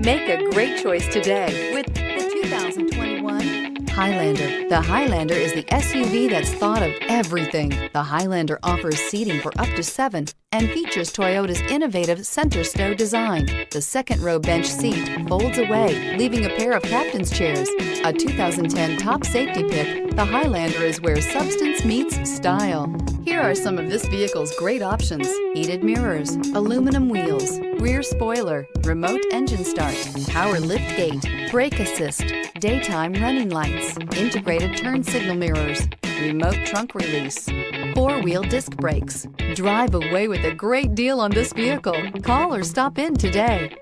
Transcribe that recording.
Make a great choice today with the 2021 Highlander. The Highlander is the SUV that's thought of everything. The Highlander offers seating for up to 7 and features Toyota's innovative center stow design. The second row bench seat folds away, leaving a pair of captain's chairs. A 2010 top safety pick, the Highlander is where substance meets style. Here are some of this vehicle's great options: heated mirrors, aluminum wheels, rear spoiler, remote engine start, power lift gate, brake assist, daytime running lights, integrated turn signal mirrors, remote trunk release, 4-wheel disc brakes. Drive away with a great deal on this vehicle. Call or stop in today.